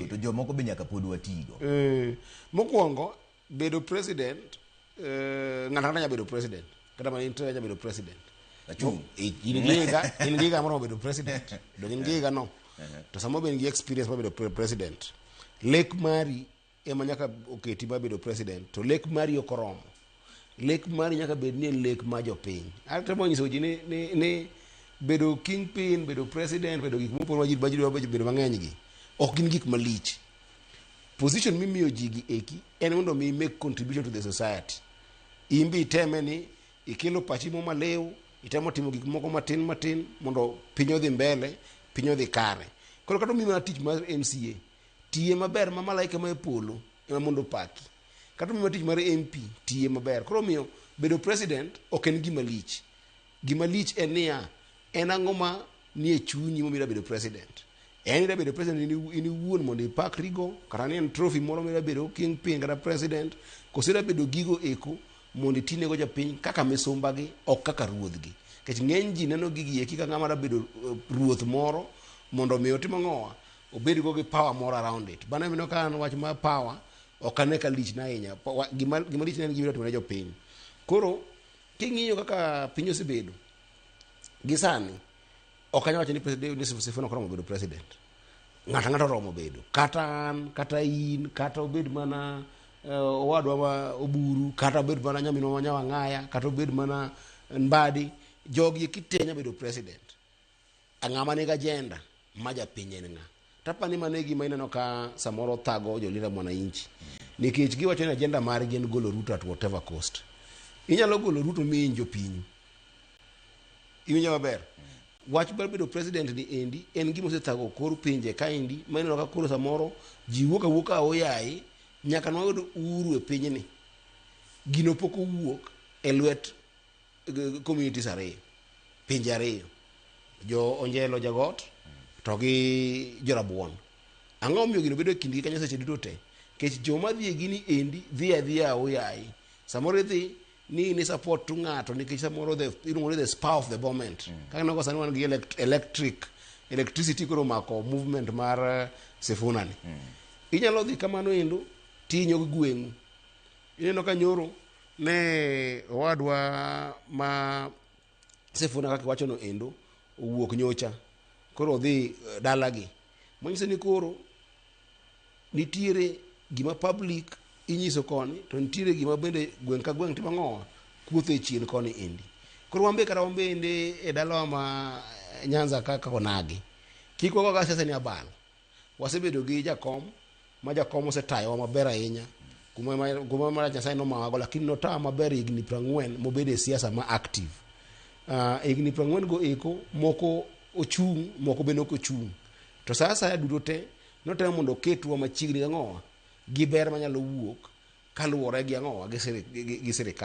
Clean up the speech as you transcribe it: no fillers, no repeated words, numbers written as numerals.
to jomoko be nyaka pod watigo. Mokwongo bedo president, ng'ato nyalo bedo president kata mana intere nyalo bedo president. In giga moro bedo president do in giga no to samo ben gi experience bedo president. Lek mari ema nyaka oketi ma bedo president to lek mari okoromo. Lek mari nyaka bed ni lek ma jopiny. Atemo nyiso ji ni bedo kingpin, bedo president, bedo gik mopor majid bedo mang'eny gi ok gin gik malich. Position mimiyo ji gi eki en mondo mi make contribution to the society. Imbi iteme ni ikelo pachi mo malew, itemo timo gik moko matin mondo piny odhi mbele, piny odhi kare. Koro kata mimi tich mar MCA tiye maber ma malaika ma e polo ema mondo paki. Kata mimi tich mar MP tiye maber. Koro miyo bedo president ok en gima lich. Gima lich en niya, en ang'o ma ni e chunyi mo bedo president. En ida bedo president ini wuon mondo ipakrigo, kata ni en trophy moro mira bedo kingpin kata president, kosira bedo gigo eko mondo itinego japiny kaka misumba gi ok kaka ruodhgi. Kech ng'eny ji neno gigi eki ka ng'ama da bedo ruoth moro mondo mi otimo ng'owa obed go gi power moro around it. Bana mino ka an wach ma power ok ane ka lich na ahinya. Gima lich na en gima timore jopiny. Koro king'iyo kaka piny osebedo gi sani ok anyalo wacho ni president ni Sifuna ok oromo bedo president. Ng'ato oromo bedo. Kata an, kata in, kata obed mana owadwa ma Oburu, kata obed mana nyaminwa ma Nyawang'aya, kata obed mana Mbadi, jogi kitenya bedo president. Ang'ama nigi agenda ma japiny en ng'a. Tapani mane gima ineno ka samoro thago jolinda mwananchi. Nikech giwacho ni agenda margi en golo Ruto at whatever cost. Inyalo golo Ruto mi jopiny. Iwinjo maber. Wach bar bedo president ni endi en gima osethago kor pinje ka endi maneno ka koro samoro ji wuok oyai nyaka noyud uhuru e piny ni. Gino pok owuok e lwet communities ariyo, pinje ariyo, jo Onjelo jagot to gi jorabuon. Ang'o miyo gino bedo e kindgi kanyo seche duto te? Kech joma dhi e gini endi dhi adhiya oyai. Samoro dhi ni support to ng'ato nikech samoro iluongo ni the spur of the moment. Kaka noko sani wan gi electricity koro mako movement mar Sifuna ni. Inyalo dhi kamano endo tinyo gi gweng'u. Ineno ka nyoro ne owadwa ma Sifuna kaka wacho no endo owuok nyocha. Koro dhi dalagi. Manyiso ni koro nitiere gima public inyiso koni to nitiere gima bende gweng' ka gweng' timo ng'owa kuotho e chien koni endi. Koro wambe ende e dalawa ma Nyanza kaka onagi. Kik wago ga siasa ni abal. Wasebedo gi jakom ma jakom osetayowa maber ahinya. Kuma mara Nyasaye nomawago lakini notawa maber higni 40 mobedo e siasa ma active. Higni 40 go eko moko ochung' moko bende ok ochung'. To sasa duto te notemo mondo ketwa machiegni gi ng'owa gi ber manyalo wuok kaluwore gi ang'owa gi sirikal.